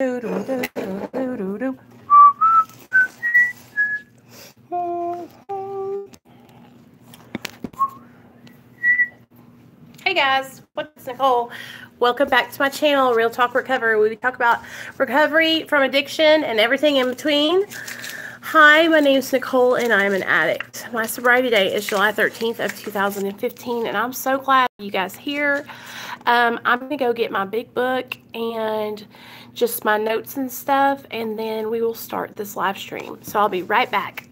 Hey guys, what's Nicole? Welcome back to my channel, Real Talk Recovery. We talk about recovery from addiction and everything in between. Hi, my name is Nicole and I'm an addict. My sobriety date is July 13th of 2015 and I'm so glad you guys here. I'm going to go get my big book and just my notes and stuff, and then we will start this live stream. So I'll be right back.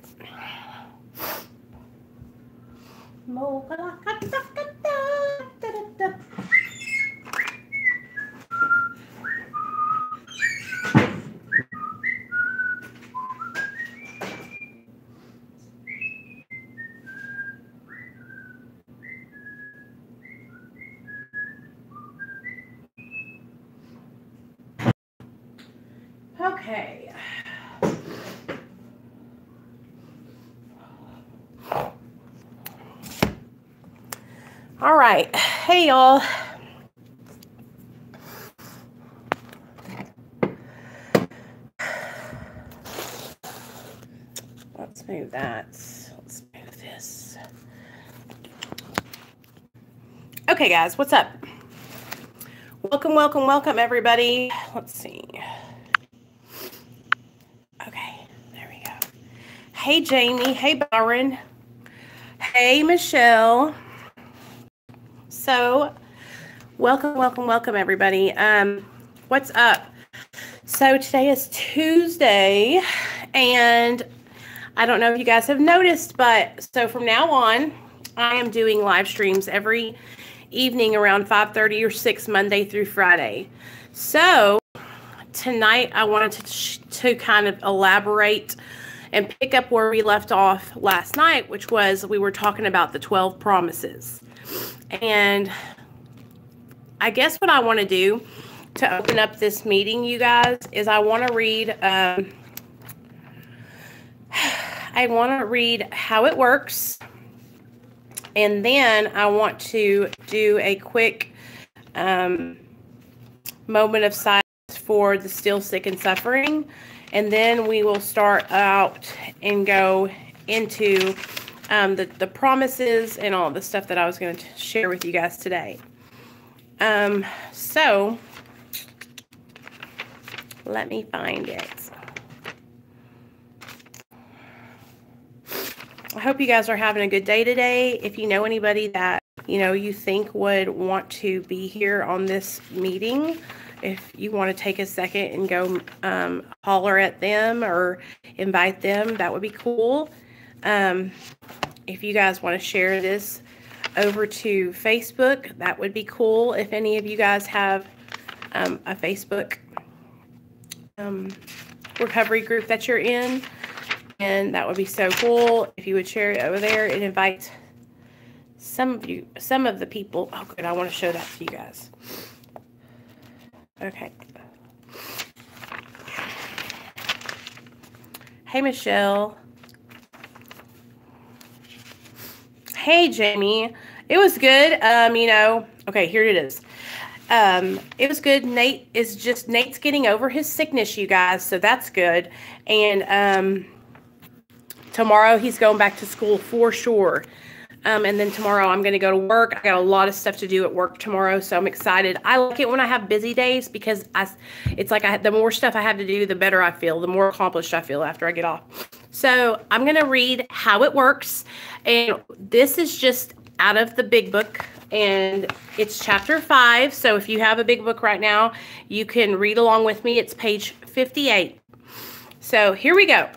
Okay. All right. Hey, y'all. Let's move that. Let's move this. Okay, guys, what's up? Welcome, welcome, welcome, everybody. Let's see. Okay, there we go. Hey, Jamie. Hey, Byron. Hey, Michelle. So, welcome, welcome, welcome, everybody. What's up? So, today is Tuesday, and I don't know if you guys have noticed, but so from now on, I am doing live streams every evening around 5:30 or 6, Monday through Friday. So, tonight I wanted to kind of elaborate and pick up where we left off last night, which was we were talking about the 12 promises. And I guess what I want to do to open up this meeting, you guys, is I want to read how it works, and then I want to do a quick moment of silence for the still sick and suffering, and then we will start out and go into the promises and all the stuff that I was going to share with you guys today. So let me find it. I hope you guys are having a good day today. If you know anybody that, you think would want to be here on this meeting, if you want to take a second and go holler at them or invite them, that would be cool. If you guys want to share this over to Facebook, that would be cool. If any of you guys have a Facebook recovery group that you're in, and that would be so cool if you would share it over there and invite some of the people. Oh, good. I want to show that to you guys. Okay. Hey, Michelle. Hey, Jamie. It was good. Okay, here it is. It was good. Nate's getting over his sickness, you guys, so that's good. And tomorrow he's going back to school for sure. And then tomorrow I'm going to go to work. I got a lot of stuff to do at work tomorrow, so I'm excited. I like it when I have busy days because it's like the more stuff I have to do, the better I feel, the more accomplished I feel after I get off. So I'm going to read how it works, and this is just out of the big book, and it's chapter 5. So if you have a big book right now, you can read along with me. It's page 58. So here we go.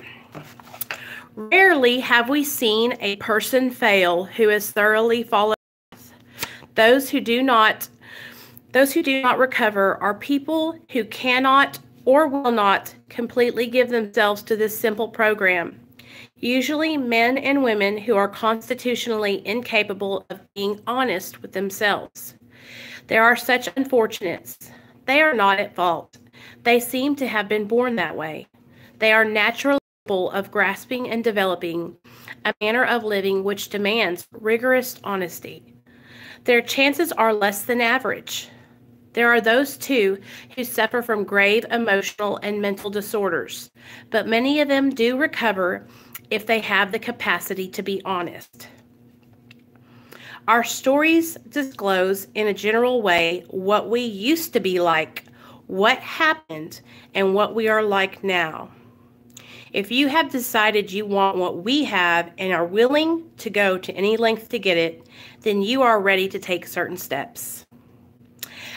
Rarely have we seen a person fail who has thoroughly followed. Those who do not recover are people who cannot or will not completely give themselves to this simple program. Usually men and women who are constitutionally incapable of being honest with themselves. There are such unfortunates. They are not at fault. They seem to have been born that way. They are naturally capable of grasping and developing a manner of living which demands rigorous honesty. Their chances are less than average. There are those, too, who suffer from grave emotional and mental disorders, but many of them do recover if they have the capacity to be honest. Our stories disclose in a general way what we used to be like, what happened, and what we are like now. If you have decided you want what we have and are willing to go to any length to get it, then you are ready to take certain steps.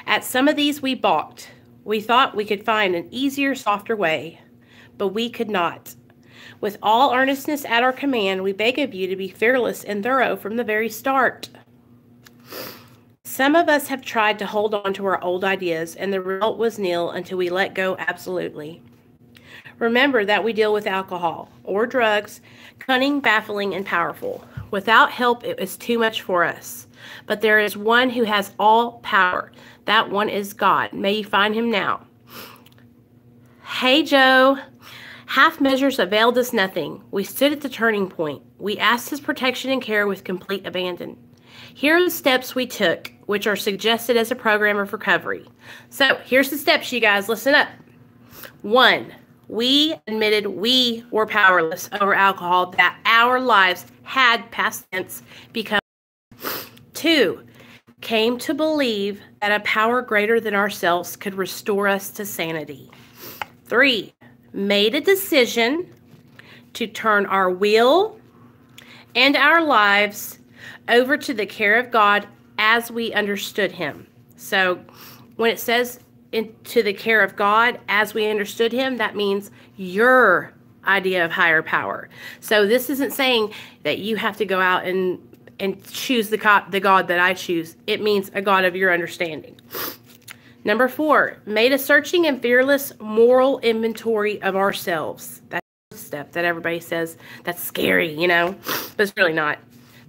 At some of these we balked. We thought we could find an easier, softer way, but we could not. With all earnestness at our command, we beg of you to be fearless and thorough from the very start. Some of us have tried to hold on to our old ideas, and the result was nil until we let go absolutely. Remember that we deal with alcohol or drugs, cunning, baffling, and powerful. Without help, it is too much for us. But there is one who has all power. That one is God. May you find him now. Hey, Joe. Half measures availed us nothing. We stood at the turning point. We asked his protection and care with complete abandon. Here are the steps we took, which are suggested as a program of recovery. So here's the steps, you guys. Listen up. 1. We admitted we were powerless over alcohol, that our lives had, past tense, become. 2. Came to believe that a power greater than ourselves could restore us to sanity. 3. Made a decision to turn our will and our lives over to the care of God as we understood him. So when it says into the care of God as we understood him, that means your idea of higher power. So this isn't saying that you have to go out and choose the God that I choose. It means a God of your understanding. Number 4, made a searching and fearless moral inventory of ourselves. That's the step that everybody says that's scary, but it's really not.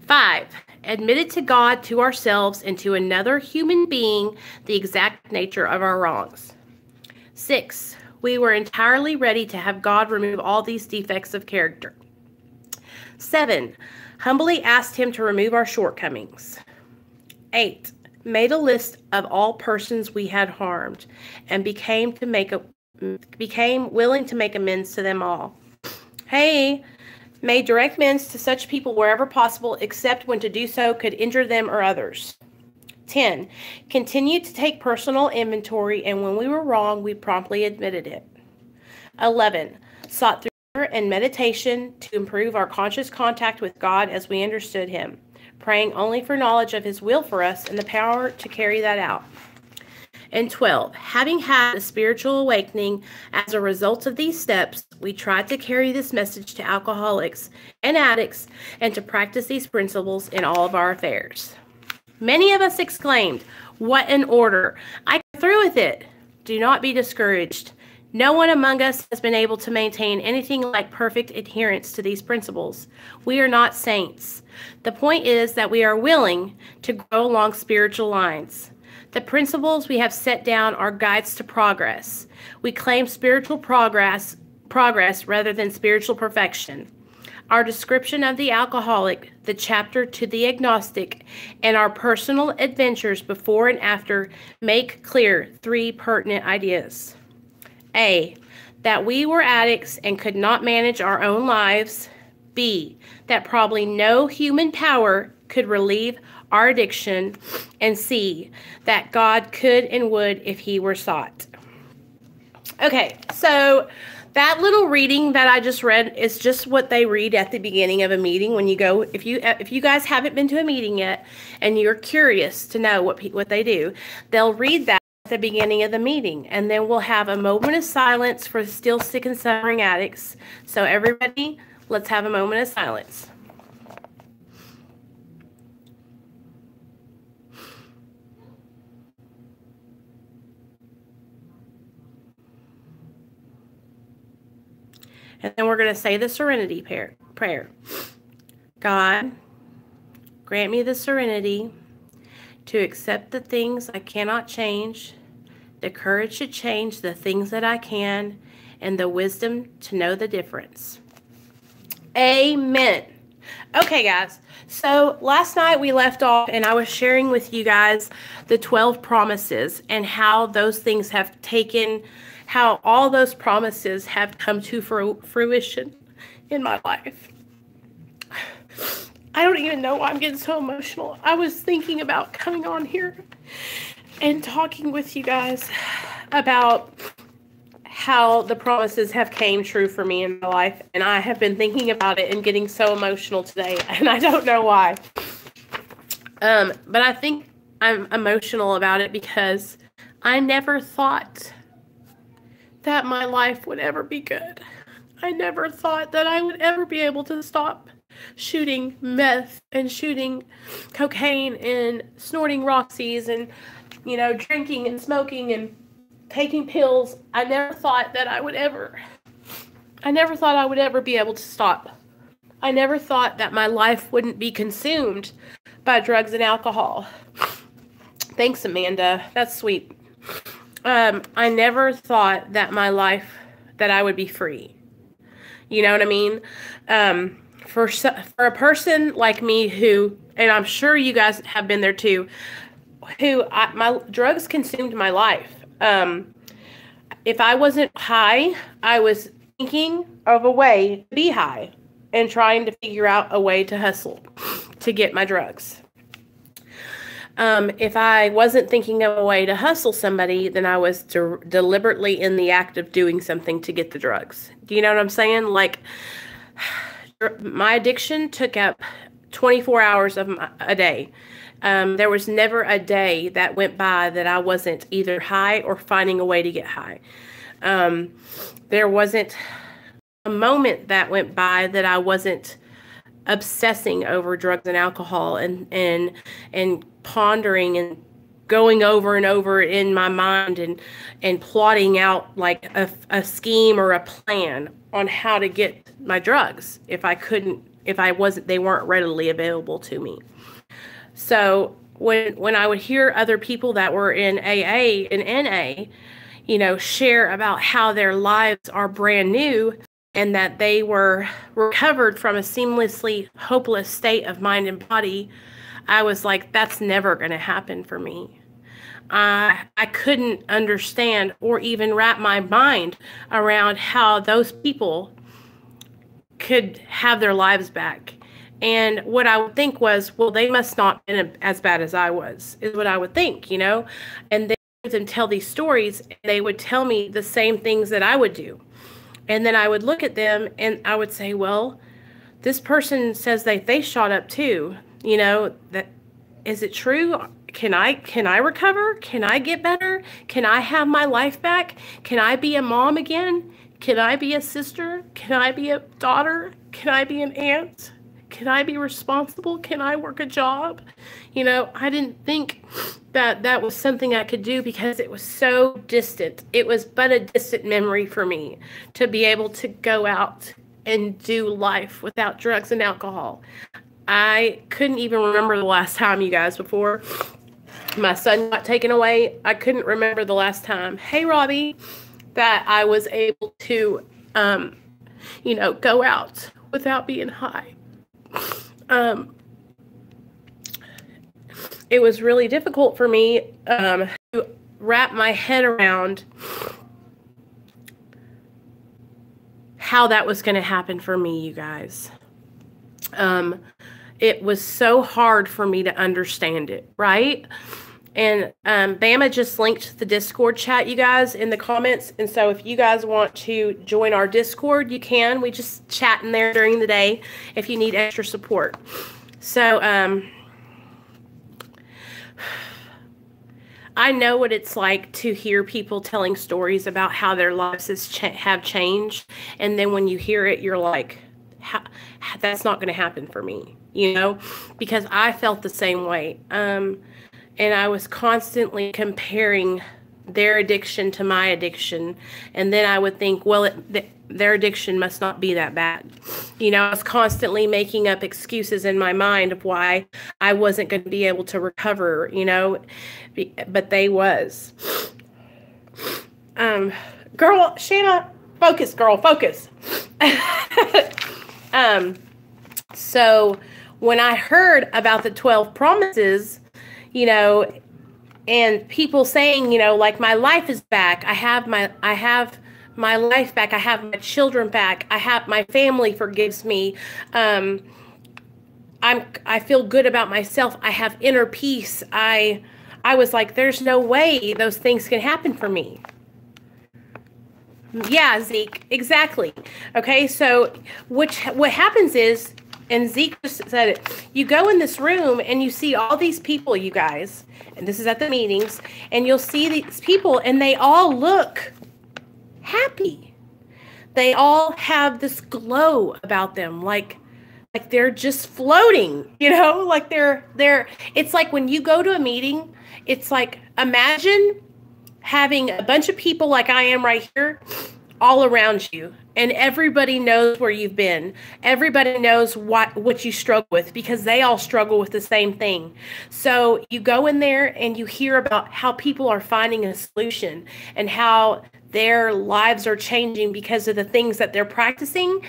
5, admitted to God, to ourselves, and to another human being the exact nature of our wrongs. 6, we were entirely ready to have God remove all these defects of character. 7, humbly asked him to remove our shortcomings. 8, made a list of all persons we had harmed and became willing to make amends to them all. Hey, made direct amends to such people wherever possible, except when to do so could injure them or others. 10, continued to take personal inventory, and when we were wrong, we promptly admitted it. 11, sought through prayer and meditation to improve our conscious contact with God as we understood him, praying only for knowledge of his will for us and the power to carry that out. And 12, having had a spiritual awakening as a result of these steps, we tried to carry this message to alcoholics and addicts and to practice these principles in all of our affairs. Many of us exclaimed, "What an order! I got through with it." Do not be discouraged. No one among us has been able to maintain anything like perfect adherence to these principles. We are not saints. The point is that we are willing to grow along spiritual lines. The principles we have set down are guides to progress. We claim spiritual progress rather than spiritual perfection. Our description of the alcoholic, the chapter to the agnostic, and our personal adventures before and after make clear 3 pertinent ideas. A, that we were addicts and could not manage our own lives. B, that probably no human power could relieve our addiction. And C, that God could and would if he were sought. Okay, so that little reading that I just read is just what they read at the beginning of a meeting when you go. If you guys haven't been to a meeting yet and you're curious to know what they do, they'll read that at the beginning of the meeting, and then we'll have a moment of silence for still sick and suffering addicts. So everybody, let's have a moment of silence. And then we're going to say the serenity prayer. God, grant me the serenity to accept the things I cannot change, the courage to change the things that I can, and the wisdom to know the difference. Amen. Okay, guys. So last night we left off, and I was sharing with you guys the 12 promises and how those things have taken, how all those promises have come to fruition in my life. I don't even know why I'm getting so emotional. I was thinking about coming on here and talking with you guys about how the promises have came true for me in my life, and I have been thinking about it and getting so emotional today, and I don't know why. But I think I'm emotional about it because I never thought that my life would ever be good. I never thought that I would ever be able to stop shooting meth and shooting cocaine and snorting Roxys and, drinking and smoking and taking pills. I never thought I would ever be able to stop. I never thought that my life wouldn't be consumed by drugs and alcohol. Thanks, Amanda. That's sweet. I never thought that that I would be free. You know what I mean? For a person like me who, and I'm sure you guys have been there too, my drugs consumed my life. If I wasn't high, I was thinking of a way to be high and trying to figure out a way to hustle to get my drugs. If I wasn't thinking of a way to hustle somebody, then I was deliberately in the act of doing something to get the drugs. Do you know what I'm saying? Like, my addiction took up 24 hours of a day. There was never a day that went by that I wasn't either high or finding a way to get high. There wasn't a moment that went by that I wasn't obsessing over drugs and alcohol and pondering and going over and over in my mind and plotting out like a scheme or a plan on how to get my drugs if they weren't readily available to me. So when I would hear other people that were in AA and NA, share about how their lives are brand new and that they were recovered from a seamlessly hopeless state of mind and body, I was like, that's never going to happen for me. I couldn't understand or even wrap my mind around how those people could have their lives back. And what I would think was, well, they must not have been as bad as I was, is what I would think, And they would tell these stories, and they would tell me the same things that I would do. And then I would look at them, and I would say, well, this person says they shot up too. That is it true? Can I recover? Can I get better? Can I have my life back? Can I be a mom again? Can I be a sister? Can I be a daughter? Can I be an aunt? Can I be responsible? Can I work a job? I didn't think that was something I could do because it was so distant. It was but a distant memory for me to be able to go out and do life without drugs and alcohol. I couldn't even remember the last time, you guys, before my son got taken away. I couldn't remember the last time, hey, Robbie, that I was able to, go out without being high. It was really difficult for me to wrap my head around how that was going to happen for me, you guys. It was so hard for me to understand it, right? And Bama just linked the Discord chat, you guys, in the comments. And so if you guys want to join our Discord, you can. We just chat in there during the day if you need extra support. So I know what it's like to hear people telling stories about how their lives have changed. And then when you hear it, you're like, that's not going to happen for me, because I felt the same way. And I was constantly comparing their addiction to my addiction. And then I would think, well, their addiction must not be that bad. I was constantly making up excuses in my mind of why I wasn't going to be able to recover, but they was. Girl, Shanna, focus, girl, focus. So when I heard about the 12 promises, you know, and people saying, you know, like, my life is back. I have my life back. I have my children back. I have my family forgives me. I feel good about myself. I have inner peace. I was like, there's no way those things can happen for me. Yeah, Zeke, exactly. Okay, so what happens is, and Zeke just said it, you go in this room and you see all these people, you guys, and this is at the meetings, and you'll see these people and they all look happy. They all have this glow about them, like they're just floating, you know, like they're it's like when you go to a meeting, it's like, imagine having a bunch of people like I am right here all around you, and everybody knows where you've been. Everybody knows what you struggle with, because they all struggle with the same thing. So you go in there and you hear about how people are finding a solution and how their lives are changing because of the things that they're practicing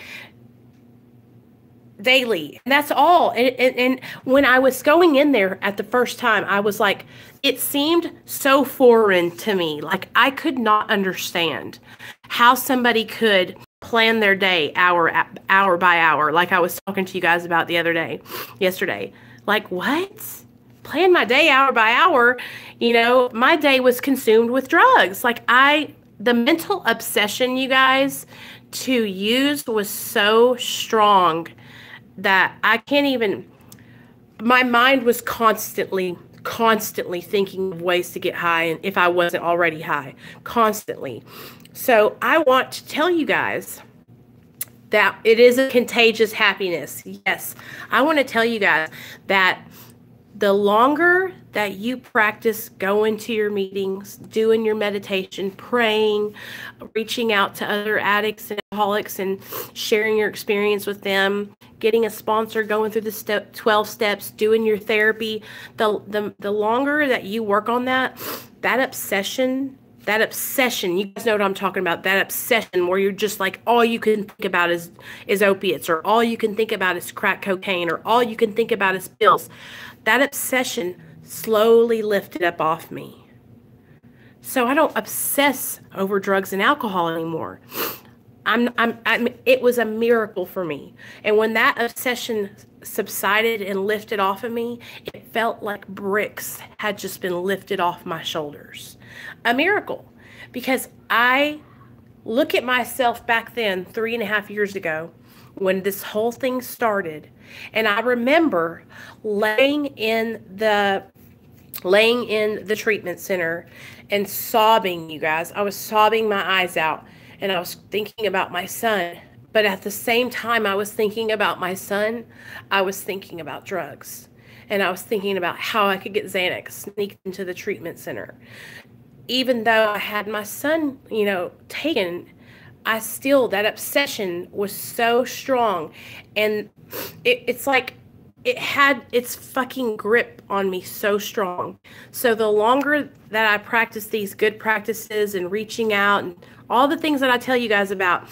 daily. And that's all. And when I was going in there at the first time, I was like, it seemed so foreign to me. Like, I could not understand how somebody could plan their day hour by hour, like I was talking to you guys about yesterday. Like, what? Plan my day hour by hour? You know, my day was consumed with drugs. Like, the mental obsession, you guys, to use was so strong that I can't even, my mind was constantly thinking of ways to get high, and if I wasn't already high, constantly. So I want to tell you guys that it is a contagious happiness. Yes, I want to tell you guys that the longer that you practice going to your meetings, doing your meditation, praying, reaching out to other addicts and alcoholics and sharing your experience with them, getting a sponsor, going through the 12 steps, doing your therapy, the longer that you work on that obsession, you guys know what I'm talking about, that obsession where you're just like, all you can think about is opiates, or all you can think about is crack cocaine, or all you can think about is pills. That obsession slowly lifted up off me. So I don't obsess over drugs and alcohol anymore. It was a miracle for me. And when that obsession subsided and lifted off of me, it felt like bricks had just been lifted off my shoulders. A miracle. Because I look at myself back then, 3.5 years ago, when this whole thing started, and I remember laying in the treatment center and sobbing, you guys. I was sobbing my eyes out, and I was thinking about my son. But at the same time I was thinking about my son, I was thinking about drugs. And I was thinking about how I could get Xanax sneaked into the treatment center. Even though I had my son, you know, taken, that obsession was so strong. And it's like it had its fucking grip on me so strong. So the longer that I practice these good practices and reaching out and all the things that I tell you guys about,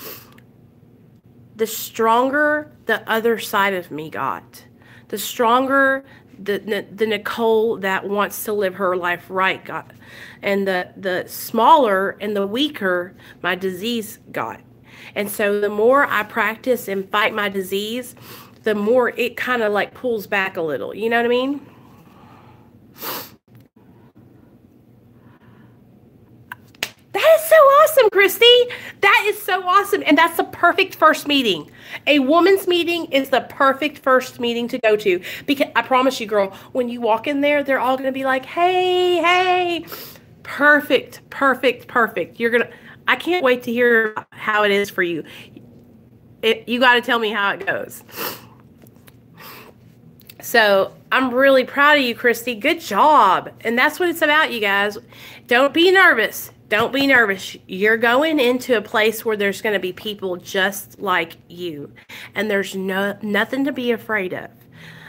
the stronger the other side of me got. The stronger the Nicole that wants to live her life right got. And the smaller and the weaker my disease got. And so the more I practice and fight my disease, the more it kind of like pulls back a little. You know what I mean? That is so awesome, Christy. That is so awesome. And that's the perfect first meeting. A woman's meeting is the perfect first meeting to go to. Because I promise you, girl, when you walk in there, they're all going to be like, hey, hey. Perfect, perfect, perfect. I can't wait to hear how it is for you. You got to tell me how it goes. So I'm really proud of you, Christy. Good job. And that's what it's about, you guys. Don't be nervous. Don't be nervous. You're going into a place where there's going to be people just like you. And there's nothing to be afraid of.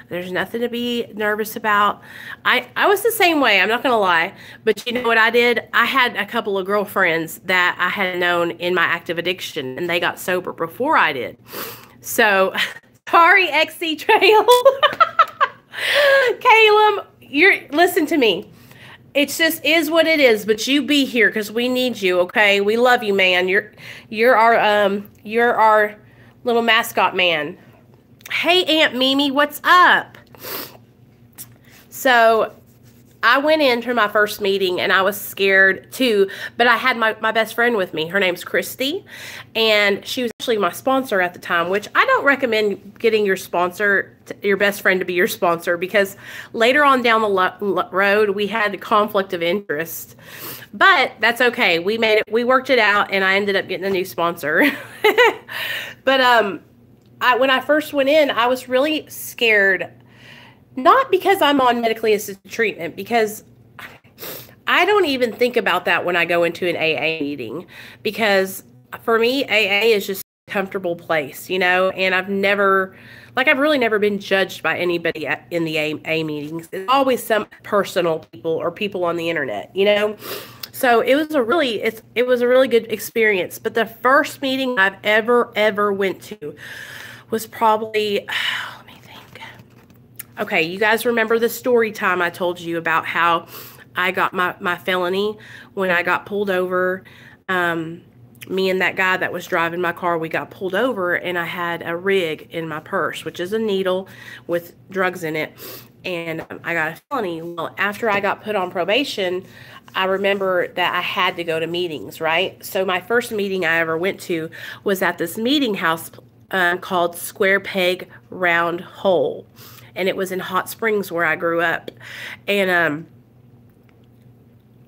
There's nothing to be nervous about. I was the same way. I'm not going to lie. But you know what I did? I had a couple of girlfriends that I had known in my active addiction, and they got sober before I did. So Sorry, XC Trail. Caleb, listen to me. It just is what it is, but you be here because we need you, okay? We love you, man. You're our little mascot man. Hey, Aunt Mimi, what's up? So I went into my first meeting and I was scared too, but I had my best friend with me. Her name's Christy, and she was actually my sponsor at the time, which I don't recommend getting your best friend to be your sponsor, because later on down the road, we had a conflict of interest. But that's okay. We made it. We worked it out, and I ended up getting a new sponsor. But when I first went in, I was really scared. Not because I'm on medically assisted treatment, because I don't even think about that when I go into an AA meeting, because for me, AA is just a comfortable place, and I've really never been judged by anybody in the AA meetings. It's always some personal people or people on the internet, So it was a really good experience. But the first meeting I've ever went to was probably, okay, you guys remember the story time I told you about how I got my felony when I got pulled over. Me and that guy that was driving my car, we got pulled over, and I had a rig in my purse, which is a needle with drugs in it, and I got a felony. Well, after I got put on probation, I remember that I had to go to meetings, right? So my first meeting I ever went to was at this meeting house called Square Peg Round Hole. And it was in Hot Springs where I grew up. And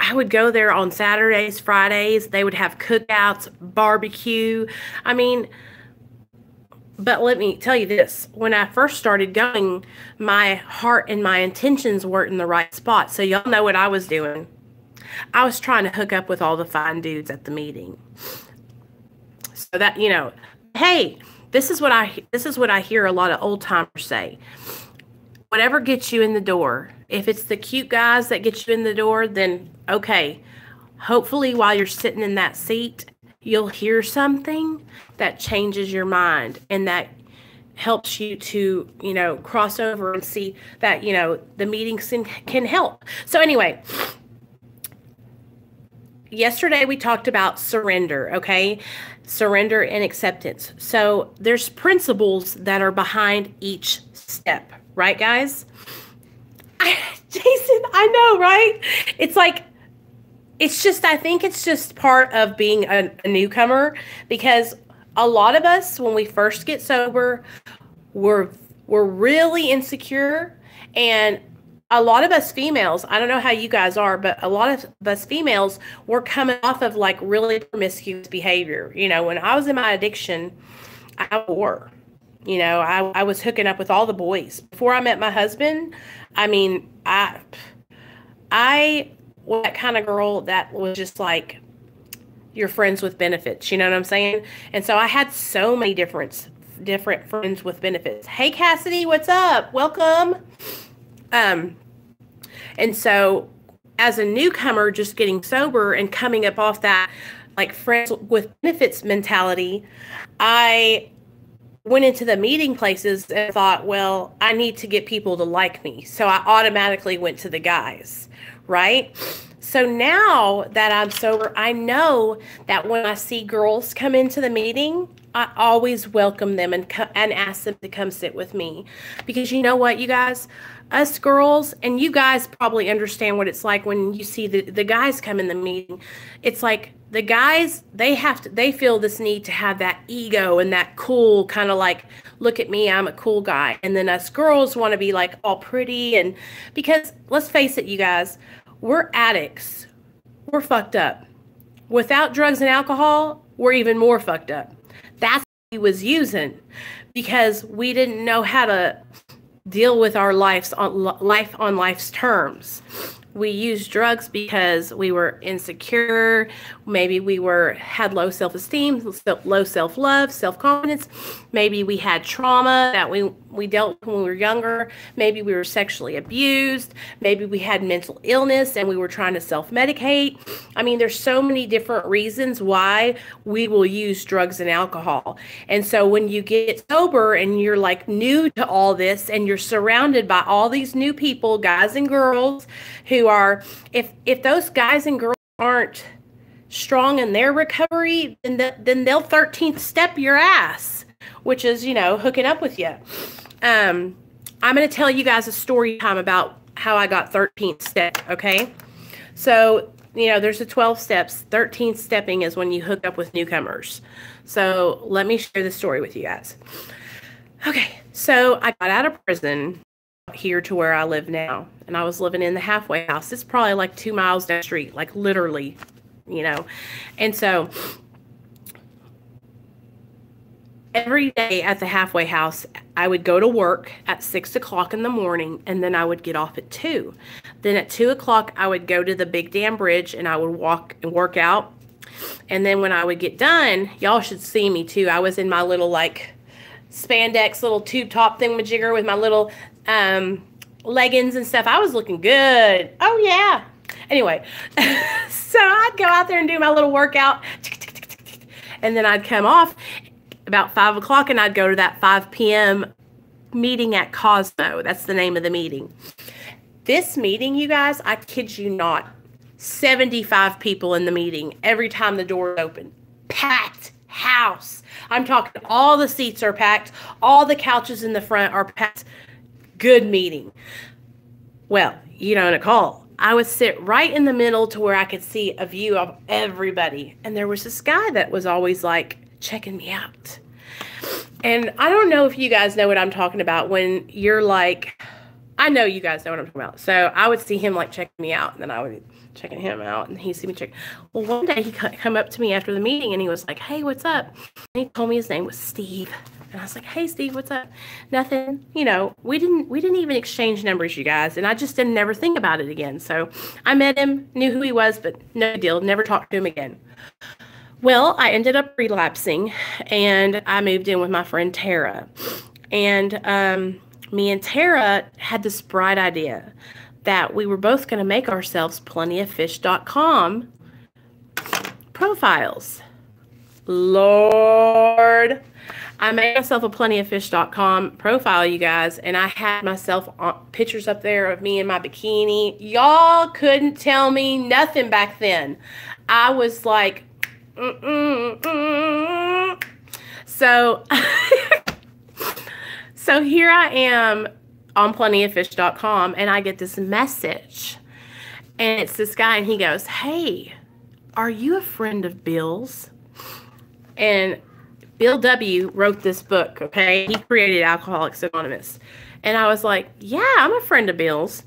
I would go there on Saturdays, Fridays. They would have cookouts, barbecue. But let me tell you this. When I first started going, my heart and my intentions weren't in the right spot. So y'all know what I was doing. I was trying to hook up with all the fine dudes at the meeting. So that, hey, this is what I hear a lot of old timers say. Whatever gets you in the door. If it's the cute guys that get you in the door, then okay. Hopefully while you're sitting in that seat, you'll hear something that changes your mind and that helps you to, cross over and see that, the meetings can help. So anyway, yesterday we talked about surrender, okay? Surrender and acceptance. So there's principles that are behind each step. Right, guys? Jason, I know, right? I think it's just part of being a newcomer, because a lot of us, when we first get sober, we're really insecure. And a lot of us females, I don't know how you guys are, but a lot of us females, we're coming off of really promiscuous behavior. When I was in my addiction, I wore. I was hooking up with all the boys. Before I met my husband, I was that kind of girl that was just like, you're friends with benefits. You know what I'm saying? And so I had so many different friends with benefits. Hey, Cassidy, what's up? Welcome. And so as a newcomer, just getting sober and coming up off that, friends with benefits mentality, I went into the meeting places and thought, well, I need to get people to like me. So I automatically went to the guys, right? So now that I'm sober, I know that when I see girls come into the meeting, I always welcome them and ask them to come sit with me. Because you know what, you guys? Us girls, and you guys probably understand what it's like when you see the guys come in the meeting. It's like the guys, they feel this need to have that ego and that cool kind of look at me, I'm a cool guy. And then us girls want to be all pretty. And because let's face it, you guys, we're addicts. We're fucked up. Without drugs and alcohol, we're even more fucked up. That's what he was using, because we didn't know how to deal with our life on life's terms. We used drugs because we were insecure. Maybe we had low self-esteem, low self-love, self-confidence. Maybe we had trauma that we dealt with when we were younger. Maybe we were sexually abused. Maybe we had mental illness and we were trying to self-medicate. I mean, there's so many different reasons why we will use drugs and alcohol. And so when you get sober and you're like new to all this and you're surrounded by all these new people, guys and girls, who are, if those guys and girls aren't strong in their recovery, then they'll 13th step your ass, which is, you know, hooking up with you. I'm going to tell you guys a story time about how I got 13th step, okay? So, you know, there's the 12 steps. 13th stepping is when you hook up with newcomers. So let me share this story with you guys. Okay, so I got out of prison here to where I live now, and I was living in the halfway house. It's probably like 2 miles down the street, like literally, you know. And so every day at the halfway house, I would go to work at 6 o'clock in the morning, and then I would get off at 2. Then at 2 o'clock, I would go to the Big Dam Bridge, and I would walk and work out. And then when I would get done, y'all should see me too. I was in my little like spandex little tube top thingamajigger with my little leggings and stuff. I was looking good. Oh yeah. Anyway, so I'd go out there and do my little workout, and then I'd come off about 5 o'clock, and I'd go to that 5 p.m. meeting at Cosmo. That's the name of the meeting. This meeting, you guys, I kid you not, 75 people in the meeting every time the door is open. Packed house. I'm talking all the seats are packed. All the couches in the front are packed. Good meeting. Well, you know, Nicole, I would sit right in the middle to where I could see a view of everybody. And there was this guy that was always like checking me out. And I don't know if you guys know what I'm talking about when you're like, I know you guys know what I'm talking about. So I would see him like checking me out, and then I would be checking him out, and he'd see me check. Well, one day he come up to me after the meeting, and he was like, "Hey, what's up?" And he told me his name was Steve. And I was like, "Hey, Steve, what's up?" Nothing. You know, we didn't even exchange numbers, you guys, and I just didn't never think about it again. So I met him, knew who he was, but no deal. Never talked to him again. Well, I ended up relapsing, and I moved in with my friend Tara. And me and Tara had this bright idea that we were both going to make ourselves plentyoffish.com profiles. Lord, I made myself a plentyoffish.com profile, you guys, and I had myself pictures up there of me in my bikini. Y'all couldn't tell me nothing back then. I was like, So, so here I am on plentyoffish.com, and I get this message, and it's this guy, and he goes, "Hey, are you a friend of Bill's?" And Bill W. wrote this book, okay? He created Alcoholics Anonymous. And I was like, "Yeah, I'm a friend of Bill's."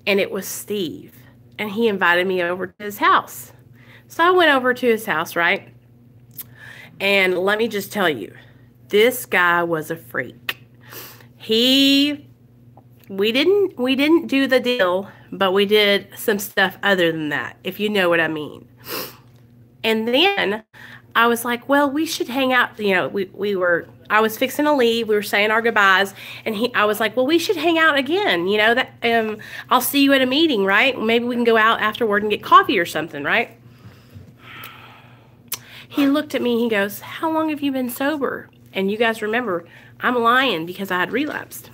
And it was Steve, and he invited me over to his house. So I went over to his house, right? And let me just tell you, this guy was a freak. We didn't do the deal, but we did some stuff other than that, if you know what I mean. And then I was like, well, we should hang out. You know, I was fixing to leave. We were saying our goodbyes. And I was like, well, we should hang out again. You know, that I'll see you at a meeting, right? Maybe we can go out afterward and get coffee or something, right? He looked at me, he goes, "How long have you been sober?" And you guys remember, I'm lying because I had relapsed.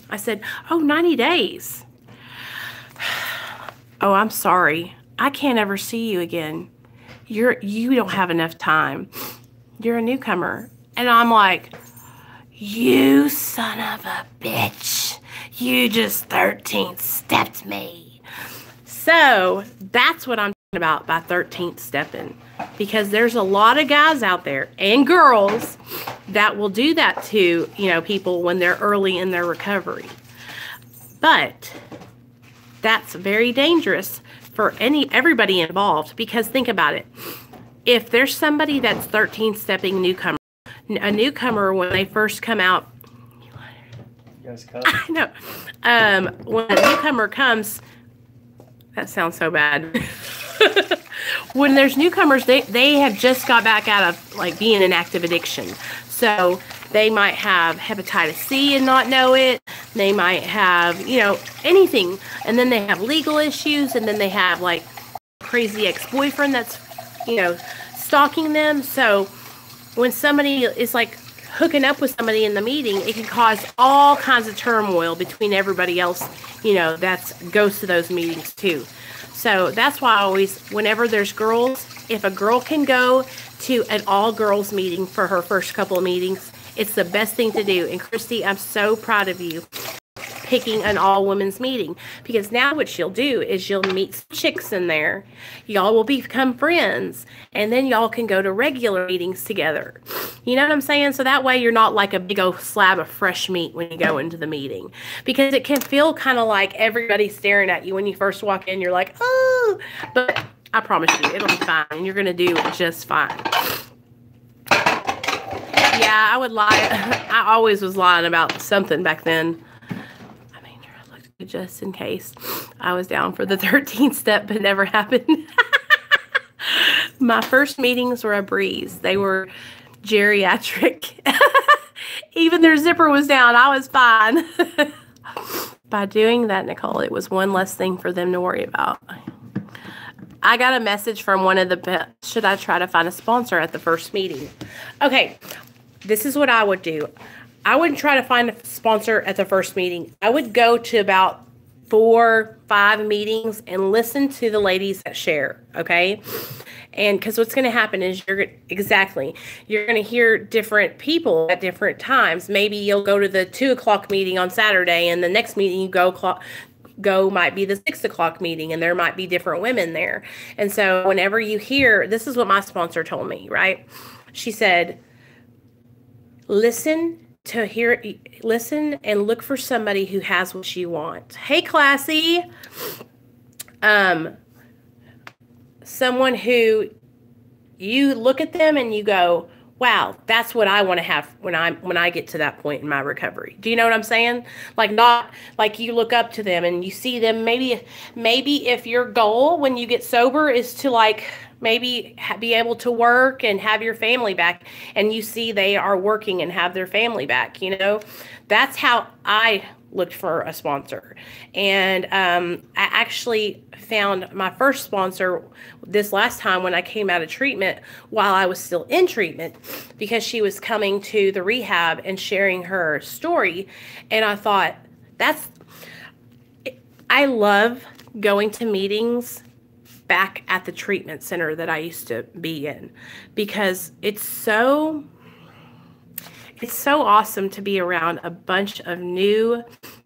I said, "Oh, 90 days. "Oh, I'm sorry. I can't ever see you again. You don't have enough time. You're a newcomer." And I'm like, "You son of a bitch. You just 13th stepped me." So that's what I'm talking about by 13th stepping. Because there's a lot of guys out there and girls that will do that to, you know, people when they're early in their recovery. But that's very dangerous for everybody involved, because think about it. If there's somebody that's 13th stepping newcomer, a newcomer when they first come out, you guys cut? I know. When a newcomer comes, That sounds so bad. When there's newcomers, they have just got back out of like being in active addiction. So they might have hepatitis C and not know it. They might have, you know, anything. And then they have legal issues. And then they have like crazy ex-boyfriend that's, you know, stalking them. So when somebody is like hooking up with somebody in the meeting, it can cause all kinds of turmoil between everybody else, you know, that goes to those meetings too. So that's why I always, whenever there's girls, if a girl can go to an all-girls meeting for her first couple of meetings, it's the best thing to do. And Christy, I'm so proud of you picking an all-women's meeting, because now what you'll do is you'll meet some chicks in there. Y'all will become friends, and then y'all can go to regular meetings together. You know what I'm saying? So that way you're not like a big old slab of fresh meat when you go into the meeting, because it can feel kind of like everybody's staring at you when you first walk in. You're like, oh, but I promise you, it'll be fine, and you're going to do just fine. Yeah, I would lie. I always was lying about something back then. Just in case I was down for the 13th step, but never happened. My first meetings were a breeze. They were geriatric. Even their zipper was down. I was fine. By doing that, Nicole, it was one less thing for them to worry about. I got a message from one of the, should I try to find a sponsor at the first meeting? Okay, this is what I would do. I wouldn't try to find a sponsor at the first meeting. I would go to about 4, 5 meetings and listen to the ladies that share, okay? And because what's going to happen is you're going to hear different people at different times. Maybe you'll go to the 2 o'clock meeting on Saturday, and the next meeting you go might be the 6 o'clock meeting, and there might be different women there. And so whenever you hear, this is what my sponsor told me, right? She said, listen and look for somebody who has what you want. Hey, Classy. Someone who you look at them and you go, wow, that's what I want to have when I get to that point in my recovery. Do you know what I'm saying? Like, not like you look up to them and you see them. Maybe if your goal when you get sober is to like maybe be able to work and have your family back, and you see they are working and have their family back, you know, that's how I looked for a sponsor. And I actually found my first sponsor this last time when I came out of treatment while I was still in treatment, because she was coming to the rehab and sharing her story. And I thought, I love going to meetings back at the treatment center that I used to be in, because it's so awesome to be around a bunch of new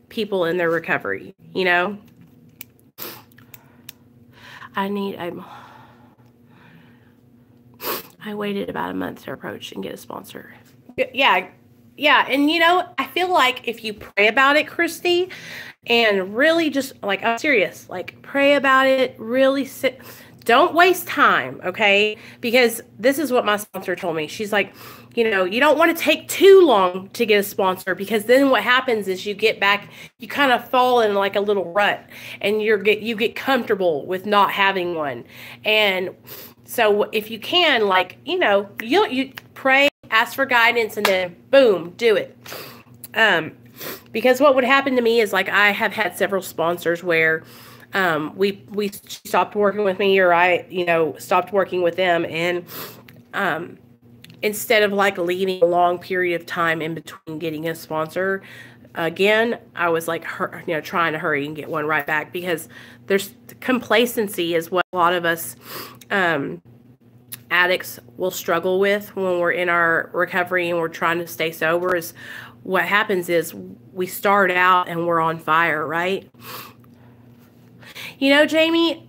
people in their recovery, you know? I waited about a month to approach and get a sponsor. Yeah. And you know, I feel like if you pray about it, Christy, and really just like, I'm serious, like pray about it, really sit, don't waste time, okay? Because this is what my sponsor told me. She's like, you know, you don't want to take too long to get a sponsor, because then what happens is you get back, you kind of fall in like a little rut, and you get comfortable with not having one. And so if you can, like, you know, you pray, ask for guidance, and then boom, do it. Because what would happen to me is, like, I have had several sponsors where we stopped working with me, or I, you know, stopped working with them, and instead of like leaving a long period of time in between getting a sponsor again, I was like, you know, trying to hurry and get one right back, because there's complacency is what a lot of us addicts will struggle with when we're in our recovery and we're trying to stay sober. Is what happens is we start out and we're on fire, right? You know, Jamie,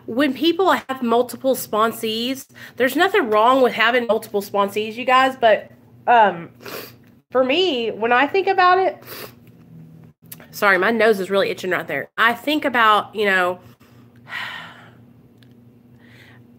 when people have multiple sponsees, there's nothing wrong with having multiple sponsees, you guys, but for me, when I think about it, sorry, my nose is really itching right there. I think about, you know,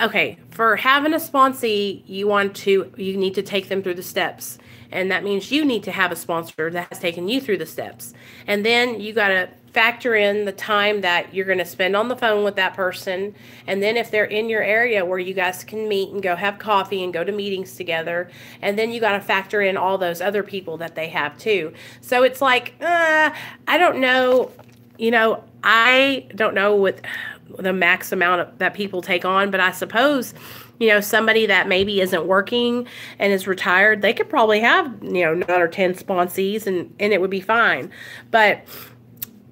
okay, for having a sponsee, you need to take them through the steps. And that means you need to have a sponsor that has taken you through the steps. And then you got to factor in the time that you're going to spend on the phone with that person. And then if they're in your area where you guys can meet and go have coffee and go to meetings together, and then you got to factor in all those other people that they have too. So it's like, I don't know, I don't know what the max amount that people take on, but I suppose, somebody that maybe isn't working and is retired, they could probably have, 9 or 10 sponsees and it would be fine. But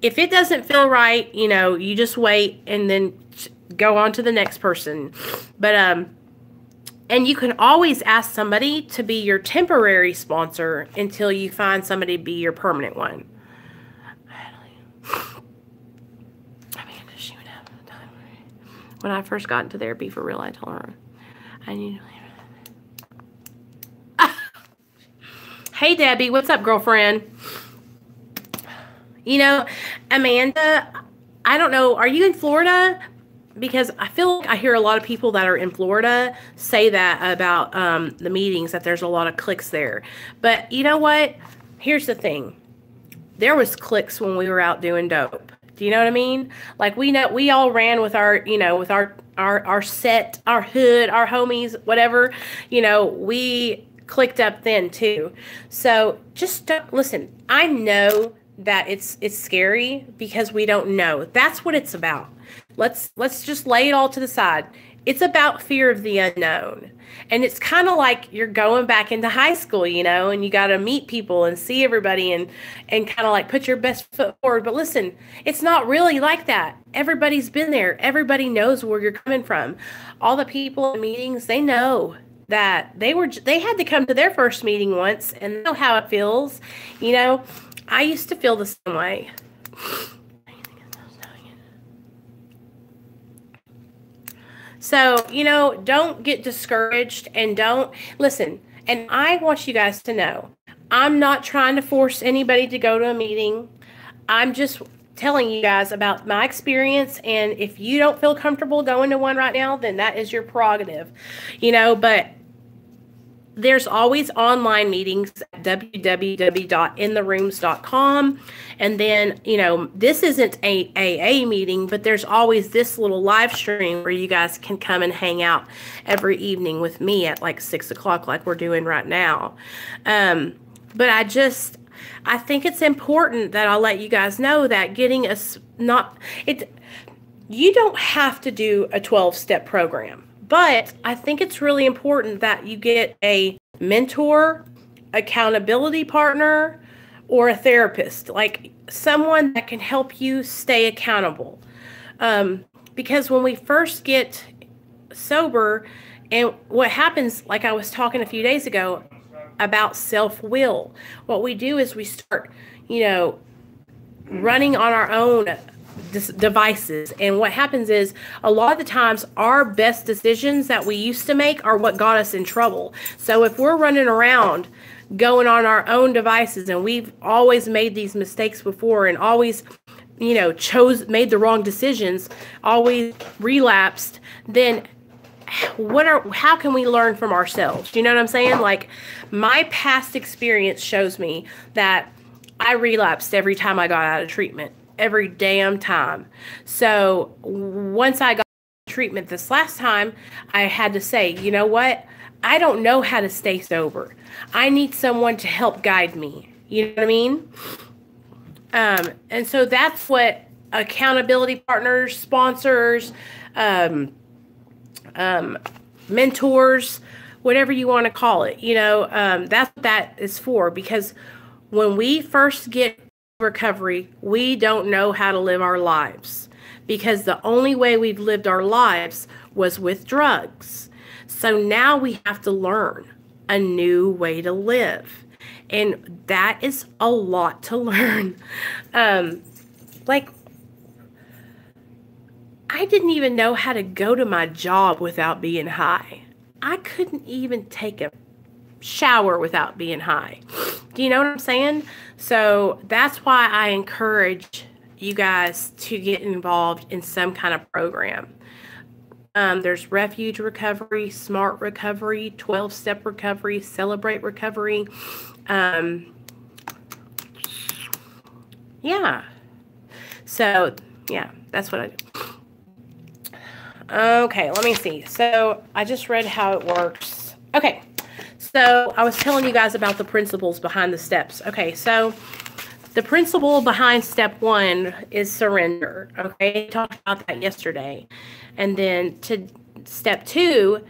if it doesn't feel right, you just wait and then go on to the next person. But, and you can always ask somebody to be your temporary sponsor until you find somebody to be your permanent one. When I first got into therapy for real, I told her I need to leave. Hey, Debbie, what's up, girlfriend? Amanda, I don't know, are you in Florida? Because I feel like I hear a lot of people that are in Florida say that about the meetings, that there's a lot of cliques there. But you know what? Here's the thing. There was cliques when we were out doing dope. Do you know what I mean? Like we all ran with our, with our set, our hood, our homies, whatever, we clicked up then too. So just listen, I know that it's scary because we don't know. That's what it's about. Let's just lay it all to the side. It's about fear of the unknown. And it's kind of like you're going back into high school, and you got to meet people and see everybody and kind of like put your best foot forward. But listen, it's not really like that. Everybody's been there. Everybody knows where you're coming from. All the people in meetings, they know that they had to come to their first meeting once and know how it feels. I used to feel the same way. So, don't get discouraged and don't listen. And I want you guys to know, I'm not trying to force anybody to go to a meeting. I'm just telling you guys about my experience. And if you don't feel comfortable going to one right now, then that is your prerogative, but there's always online meetings at www.intherooms.com. And then, this isn't a AA meeting, but there's always this little live stream where you guys can come and hang out every evening with me at like 6 o'clock, like we're doing right now. But I think it's important that I'll let you guys know that you don't have to do a 12-step program. But I think it's really important that you get a mentor, accountability partner, or a therapist, like someone that can help you stay accountable. Because when we first get sober, and what happens, like I was talking a few days ago about self-will, what we do is we start, running on our own devices. And what happens is a lot of the times our best decisions that we used to make are what got us in trouble. So if we're running around going on our own devices and we've always made these mistakes before and always made the wrong decisions, always relapsed, then how can we learn from ourselves? Do you know what I'm saying? Like, my past experience shows me that I relapsed every time I got out of treatment. Every damn time. So once I got treatment this last time, I had to say, you know what? I don't know how to stay sober. I need someone to help guide me. You know what I mean? And so that's what accountability partners, sponsors, mentors, whatever you want to call it, that's what that is for. Because when we first get recovery, we don't know how to live our lives, because the only way we've lived our lives was with drugs. So now we have to learn a new way to live, and that is a lot to learn. Like, I didn't even know how to go to my job without being high. I couldn't even take a shower without being high. Do you know what I'm saying? So that's why I encourage you guys to get involved in some kind of program. There's Refuge Recovery, Smart Recovery, 12-Step Recovery, Celebrate Recovery. Yeah. So, yeah, that's what I do. Okay, let me see. So, I just read how it works. Okay, so I was telling you guys about the principles behind the steps. Okay, so the principle behind step 1 is surrender. Okay, I talked about that yesterday. And then to step 2,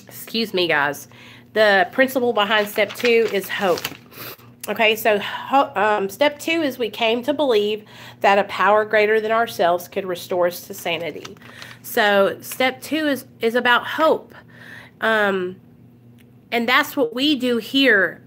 excuse me, guys. The principle behind step 2 is hope. Okay, so step 2 is we came to believe that a power greater than ourselves could restore us to sanity. So step 2 is about hope. And that's what we do here.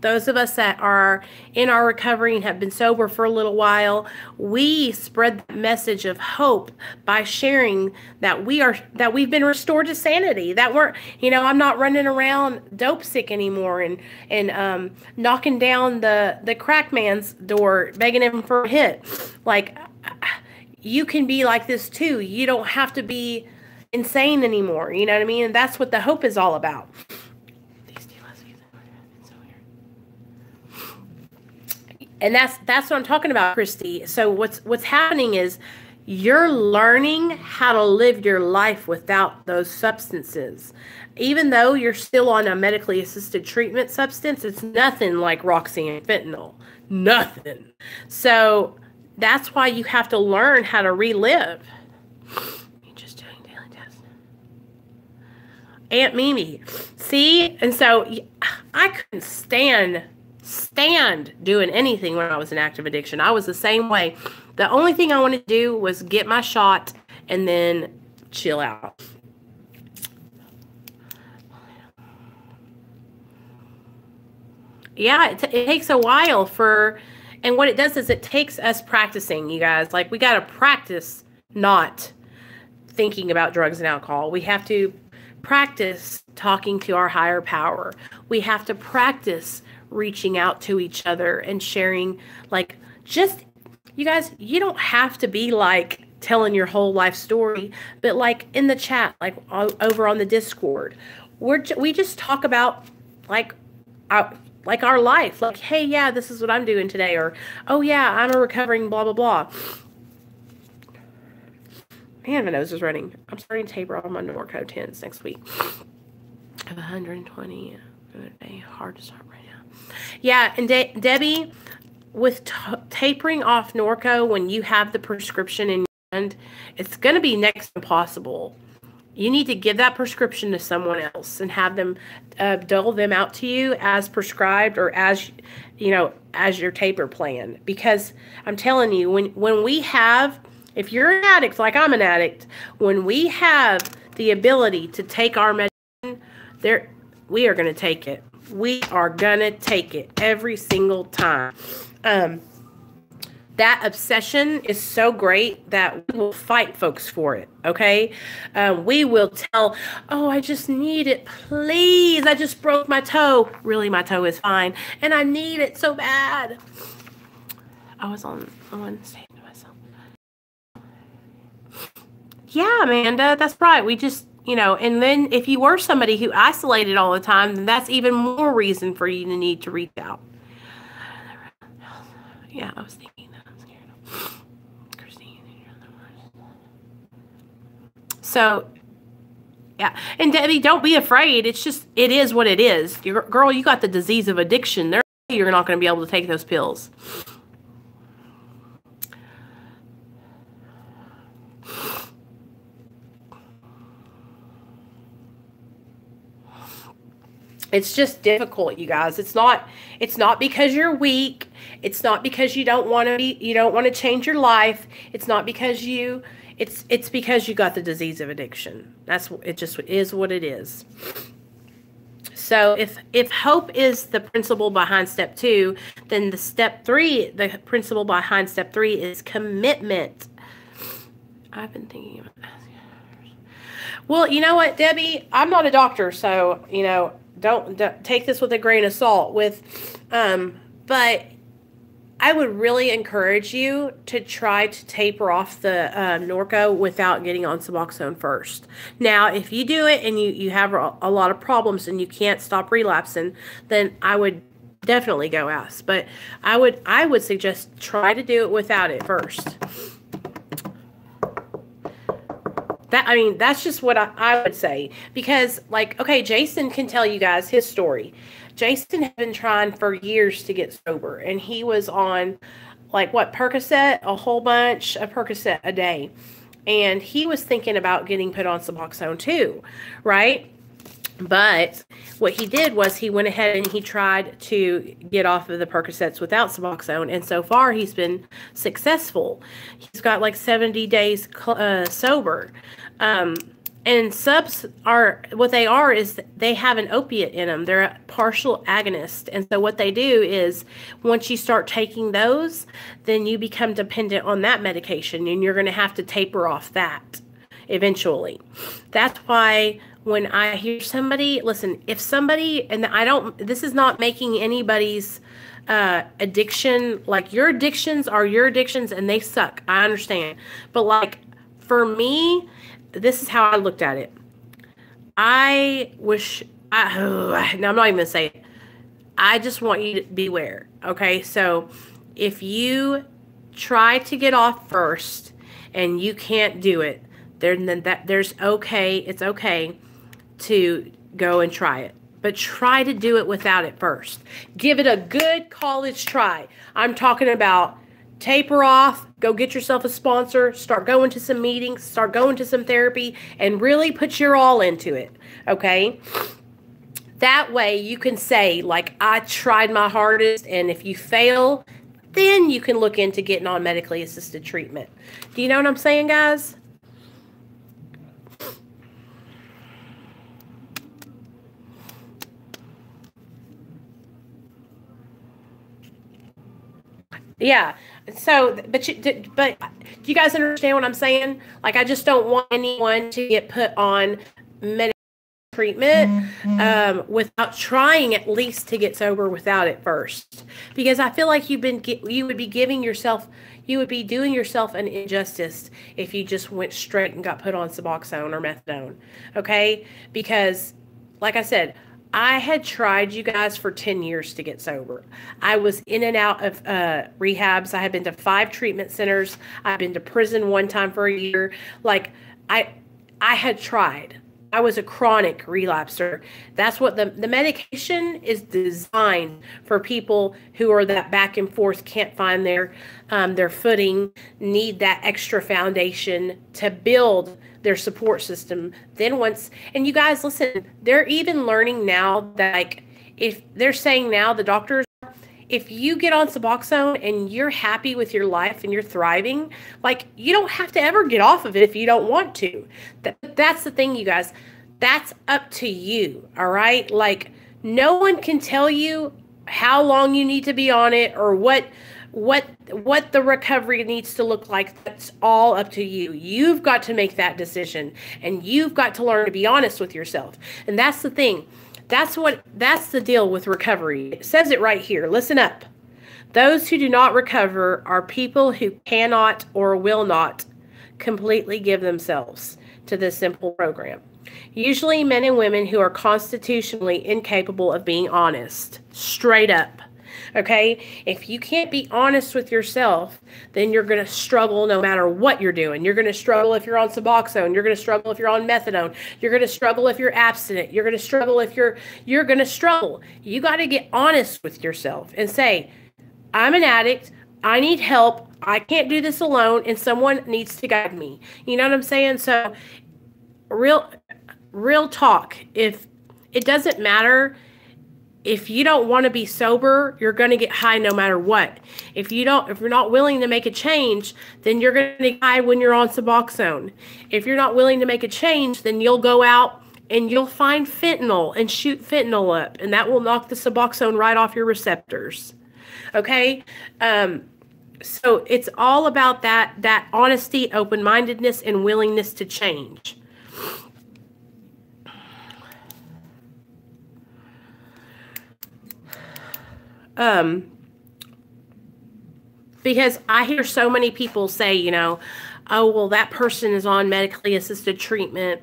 Those of us that are in our recovery and have been sober for a little while, we spread the message of hope by sharing that we've been restored to sanity. That we're, I'm not running around dope sick anymore and knocking down the crack man's door, begging him for a hit. Like, you can be like this too. You don't have to be insane anymore. You know what I mean? And that's what the hope is all about. And that's what I'm talking about, Christy. So what's happening is you're learning how to live your life without those substances. Even though you're still on a medically assisted treatment substance, it's nothing like Roxy and fentanyl. Nothing. So that's why you have to learn how to relive. You're just doing daily tests. Aunt Mimi. See? And so I couldn't stand doing anything when I was in active addiction. I was the same way. The only thing I wanted to do was get my shot and then chill out. Yeah, it takes a while and what it does is it takes us practicing, you guys. Like, we got to practice not thinking about drugs and alcohol. We have to practice talking to our higher power. We have to practice reaching out to each other and sharing, like, you guys, you don't have to be like telling your whole life story, but like in the chat, like over on the Discord, we just talk about our life, like, hey, yeah, this is what I'm doing today, or, oh yeah, I'm a recovering blah blah blah. Man, my nose is running. I'm starting to taper off my Norco 10s next week. I have 120 a day. Hard to start right now. Yeah, and Debbie, with tapering off Norco, when you have the prescription in your hand, it's going to be next to impossible. You need to give that prescription to someone else and have them dole them out to you as prescribed, or as your taper plan. Because I'm telling you, when we have, if you're an addict like I'm an addict, when we have the ability to take our medicine, we are going to take it. We are going to take it every single time. That obsession is so great that we will fight folks for it, okay? We will tell, oh, I just need it, please. I just broke my toe. Really, my toe is fine, and I need it so bad. I was on saying to myself, yeah, Amanda, that's right. We just, and then if you were somebody who isolated all the time, then that's even more reason for you to need to reach out. Yeah, I was thinking that. I'm scared. Christine. So, yeah. And Debbie, don't be afraid. It's just, it is what it is. Girl, you got the disease of addiction. You're not going to be able to take those pills. It's just difficult, you guys. It's not because you're weak. It's not because you don't want to change your life. It's not because it's because you got the disease of addiction. It just is what it is. So if hope is the principle behind step 2, then the principle behind step 3 is commitment. I've been thinking about that. Well, you know what, Debbie? I'm not a doctor, so, don't take this with a grain of salt. But I would really encourage you to try to taper off the Norco without getting on Suboxone first. Now, if you do it and you have a lot of problems and you can't stop relapsing, then I would definitely go ask. But I would suggest try to do it without it first. That's just what I would say. Because, like, okay, Jason can tell you guys his story. Jason had been trying for years to get sober, and he was on, like, what, Percocet? A whole bunch of Percocet a day. And he was thinking about getting put on Suboxone too, right? But what he did was he went ahead and he tried to get off of the Percocets without Suboxone. And so far, he's been successful. He's got like 70 days sober. And subs are, what they are is they have an opiate in them. They're a partial agonist. And so what they do is once you start taking those, then you become dependent on that medication, and you're going to have to taper off that eventually. That's why when I hear somebody, listen, if somebody, and this is not making anybody's addiction, like, your addictions are your addictions and they suck. I understand. But, like, for me, this is how I looked at it. I'm not even going to say it. I just want you to beware. Okay. So if you try to get off first and you can't do it, it's okay to go and try it. But try to do it without it first. Give it a good college try. I'm talking about taper off, go get yourself a sponsor, start going to some meetings, start going to some therapy, and really put your all into it, okay? That way you can say, like, I tried my hardest, and if you fail, then you can look into getting on medically assisted treatment. Do you know what I'm saying, guys? Yeah. So, but do you guys understand what I'm saying? Like, I just don't want anyone to get put on medical treatment without trying at least to get sober without it first. Because I feel like you would be doing yourself an injustice if you just went straight and got put on Suboxone or methadone. Okay? Because, like I said, I had tried, you guys, for 10 years to get sober. I was in and out of rehabs. I had been to 5 treatment centers. I've been to prison one time for a year. Like, I had tried. I was a chronic relapser. That's what the medication is designed for people who are that back and forth, can't find their footing, need that extra foundation to build their support system. Then and you guys, listen, they're even learning now that, like, if they're saying now, the doctors, if you get on Suboxone and you're happy with your life and you're thriving, like, you don't have to ever get off of it if you don't want to. That's the thing, you guys. That's up to you, all right? Like, no one can tell you how long you need to be on it or what the recovery needs to look like. That's all up to you. You've got to make that decision, and you've got to learn to be honest with yourself. And that's the thing. That's the deal with recovery. It says it right here. Listen up. Those who do not recover are people who cannot or will not completely give themselves to this simple program. Usually men and women who are constitutionally incapable of being honest. Straight up. Okay? If you can't be honest with yourself, then you're going to struggle no matter what you're doing. You're going to struggle if you're on Suboxone. You're going to struggle if you're on methadone. You're going to struggle if you're abstinent. You're going to struggle if you're going to struggle. You got to get honest with yourself and say, I'm an addict. I need help. I can't do this alone, and someone needs to guide me. You know what I'm saying? So real talk. If it doesn't matter, if you don't want to be sober, you're going to get high no matter what. If you're not willing to make a change, then you're going to get high when you're on Suboxone. If you're not willing to make a change, then you'll go out and you'll find fentanyl and shoot fentanyl up, and that will knock the Suboxone right off your receptors. Okay? So it's all about that honesty, open-mindedness, and willingness to change. Because I hear so many people say, oh, well, that person is on medically assisted treatment.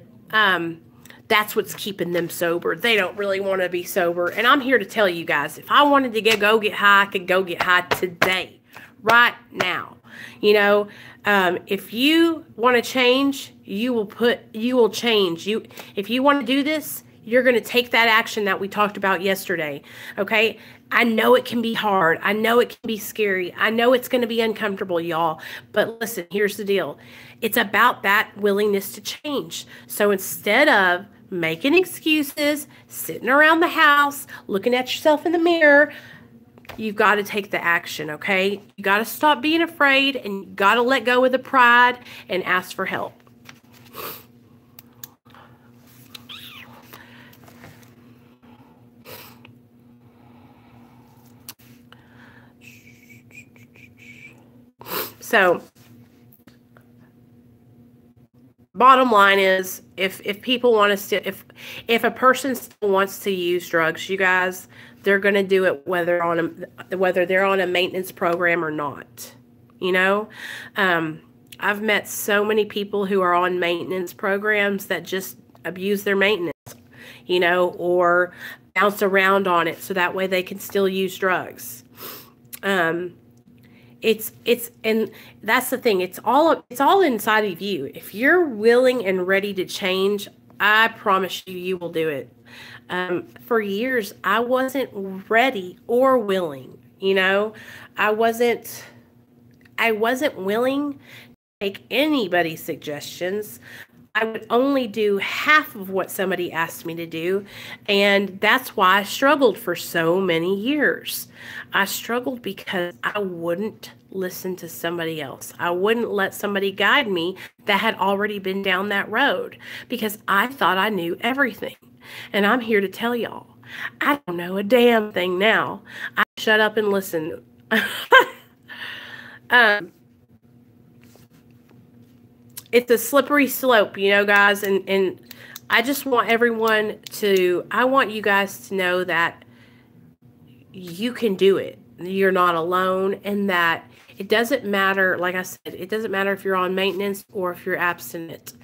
That's what's keeping them sober. They don't really want to be sober. And I'm here to tell you guys, if I wanted to go get high, I could go get high today, right now. You know, if you want to change, you will change. If you want to do this, you're going to take that action that we talked about yesterday. Okay. I know it can be hard. I know it can be scary. I know it's going to be uncomfortable, y'all. But listen, here's the deal. It's about that willingness to change. So instead of making excuses, sitting around the house, looking at yourself in the mirror, you've got to take the action, okay? You got to stop being afraid, and you got to let go of the pride and ask for help. So, bottom line is, if people want to, if a person still wants to use drugs, you guys, they're going to do it whether they're on a maintenance program or not. You know, I've met so many people who are on maintenance programs that just abuse their maintenance, you know, or bounce around on it so that way they can still use drugs. And that's the thing. It's all inside of you. If you're willing and ready to change, I promise you will do it. For years, I wasn't ready or willing. You know, I wasn't willing to take anybody's suggestions. I would only do half of what somebody asked me to do. And that's why I struggled for so many years. I struggled because I wouldn't listen to somebody else. I wouldn't let somebody guide me that had already been down that road because I thought I knew everything. And I'm here to tell y'all, I don't know a damn thing now. I shut up and listen. It's a slippery slope, you know, guys. And I just want I want you guys to know that you can do it. You're not alone, and that it doesn't matter, like I said, it doesn't matter if you're on maintenance or if you're abstinent.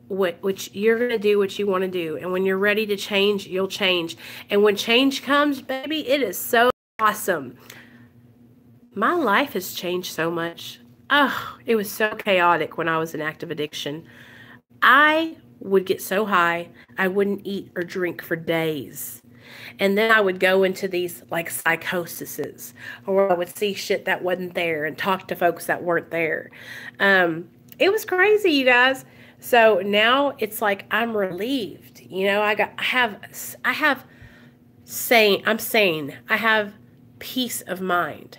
Which you're going to do what you want to do. And when you're ready to change, you'll change. And when change comes, baby, it is so awesome. My life has changed so much. Oh, it was so chaotic when I was in active addiction. I would get so high, I wouldn't eat or drink for days. And then I would go into these like psychoses, or I would see shit that wasn't there and talk to folks that weren't there. It was crazy, you guys. So now it's like I'm relieved. You know, I'm sane. I have peace of mind.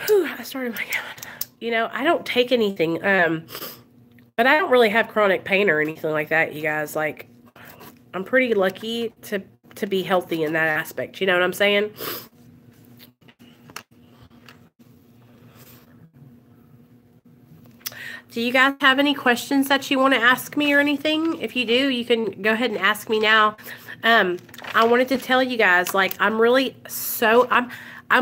Whew, I started my God. You know, I don't take anything, but I don't really have chronic pain or anything like that, you guys. Like, I'm pretty lucky to be healthy in that aspect. You know what I'm saying? Do you guys have any questions that you want to ask me or anything? If you do, you can go ahead and ask me now. I wanted to tell you guys, like, I'm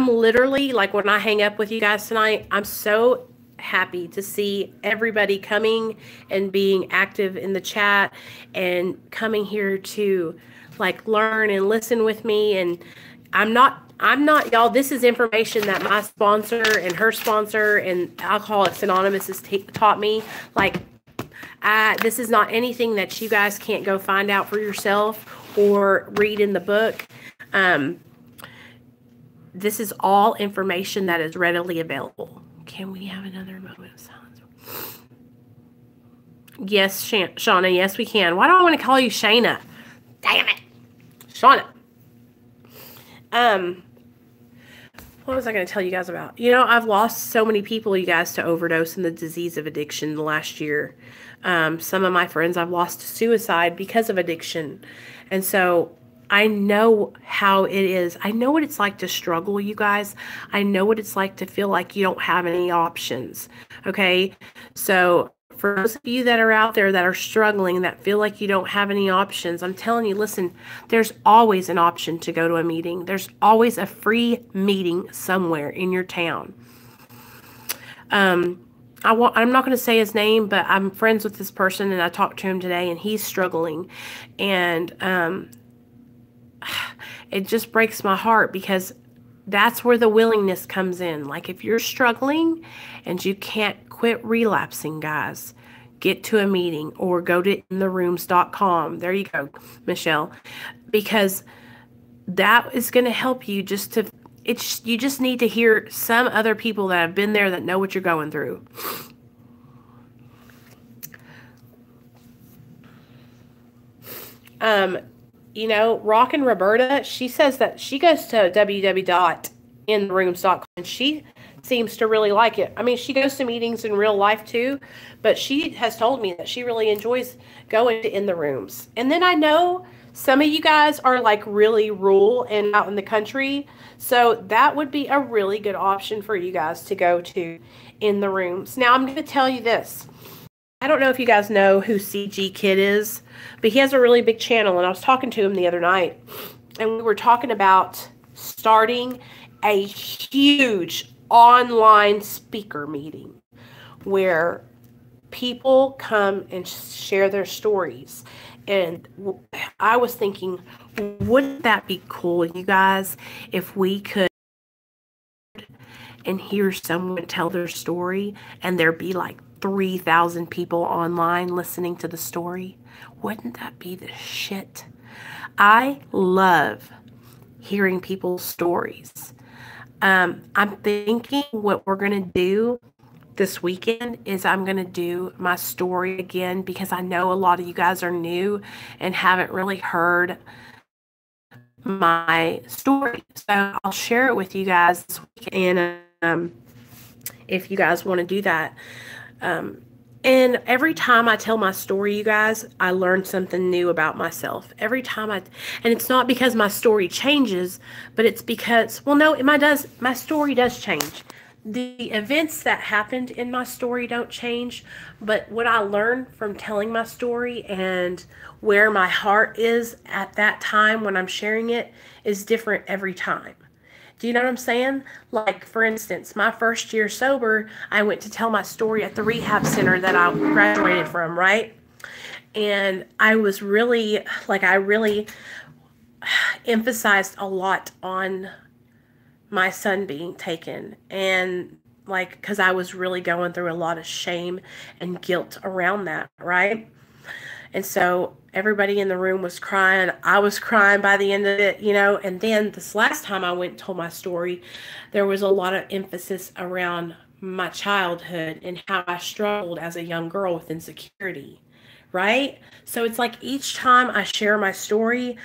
literally, like, when I hang up with you guys tonight, I'm so happy to see everybody coming and being active in the chat and coming here to, like, learn and listen with me. And I'm not, y'all, this is information that my sponsor and her sponsor and Alcoholics Anonymous has taught me. Like, this is not anything that you guys can't go find out for yourself or read in the book. This is all information that is readily available. Can we have another moment of silence? Yes, Shauna, yes, we can. Why do I want to call you Shayna? Damn it. Shauna. What was I going to tell you guys about? You know, I've lost so many people, you guys, to overdose in the disease of addiction the last year. Some of my friends I've lost to suicide because of addiction. And so I know how it is. I know what it's like to struggle, you guys. I know what it's like to feel like you don't have any options. Okay? So for those of you that are out there that are struggling, that feel like you don't have any options, I'm telling you, listen, there's always an option to go to a meeting. There's always a free meeting somewhere in your town. I'm not going to say his name, but I'm friends with this person, and I talked to him today, and he's struggling, and it just breaks my heart because that's where the willingness comes in. Like, if you're struggling and you can't quit relapsing, guys, get to a meeting or go to intherooms.com. There you go, Michelle, because that is going to help you you just need to hear some other people that have been there that know what you're going through. You know, Rockin' Roberta, she says that she goes to www.intherooms.com, and she seems to really like it. I mean, she goes to meetings in real life too, but she has told me that she really enjoys going to In the Rooms. And then I know some of you guys are like really rural and out in the country, so that would be a really good option for you guys to go to In the Rooms. Now, I'm going to tell you this. I don't know if you guys know who CG Kid is, but he has a really big channel, and I was talking to him the other night, and we were talking about starting a huge online speaker meeting where people come and share their stories. And I was thinking, wouldn't that be cool, you guys, if we could and hear someone tell their story and there be like 3,000 people online listening to the story? Wouldn't that be the shit? I love hearing people's stories. I'm thinking what we're going to do this weekend is I'm going to do my story again, because I know a lot of you guys are new and haven't really heard my story. So I'll share it with you guys this weekend, if you guys want to do that. And every time I tell my story, you guys, I learn something new about myself. Every time and it's not because my story changes, but it's because, well, no, my story does change. The events that happened in my story don't change, but what I learned from telling my story and where my heart is at that time when I'm sharing it is different every time. Do you know what I'm saying? Like, for instance, my first year sober, I went to tell my story at the rehab center that I graduated from, right? And I was really, I really emphasized a lot on my son being taken, and because I was really going through a lot of shame and guilt around that, right? And so everybody in the room was crying. I was crying by the end of it, and then this last time I went and told my story, there was a lot of emphasis around my childhood and how I struggled as a young girl with insecurity, right? So it's like each time I share my story,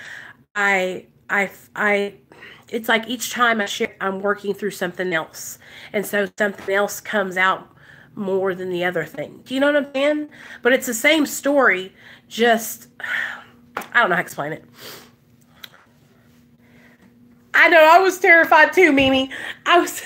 it's like each time I share, I'm working through something else. And so something else comes out more than the other thing. Do you know what I'm saying? But it's the same story, just, I don't know how to explain it. I know, I was terrified too, Mimi. I was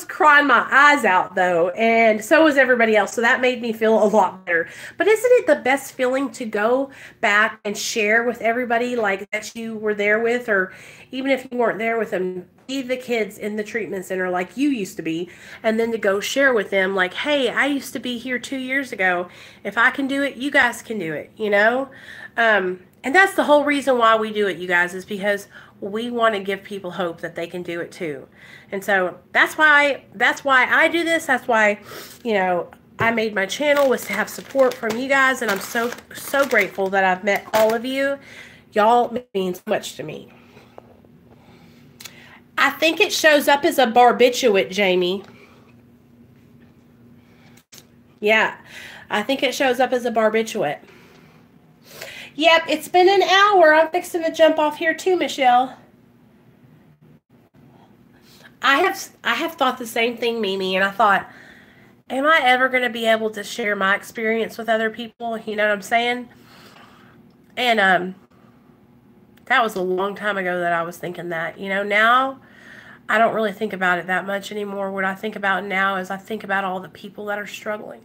crying my eyes out, though, and so was everybody else, so that made me feel a lot better. But isn't it the best feeling to go back and share with everybody, like, that you were there with, or even if you weren't there with them, be the kids in the treatment center like you used to be, and then to go share with them, like, hey, I used to be here 2 years ago. If I can do it, you guys can do it, And that's the whole reason why we do it, you guys, is because we want to give people hope that they can do it too. And so that's why I do this. That's why, I made my channel, was to have support from you guys. And I'm so, so grateful that I've met all of you. Y'all mean so much to me. I think it shows up as a barbiturate, Jamie. Yeah, I think it shows up as a barbiturate. Yep, it's been an hour. I'm fixing to jump off here too, Michelle. I have thought the same thing, Mimi, and I thought, am I ever going to be able to share my experience with other people? You know what I'm saying? And that was a long time ago that I was thinking that. Now I don't really think about it that much anymore. What I think about now is I think about all the people that are struggling.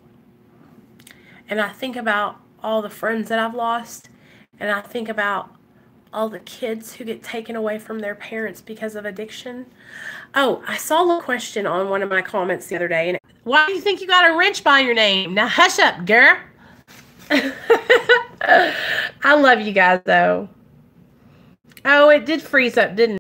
And I think about all the friends that I've lost. And I think about all the kids who get taken away from their parents because of addiction. Oh, I saw a question on one of my comments the other day. And why do you think you got a wrench by your name? Now hush up, girl. I love you guys, though. Oh, it did freeze up, didn't it?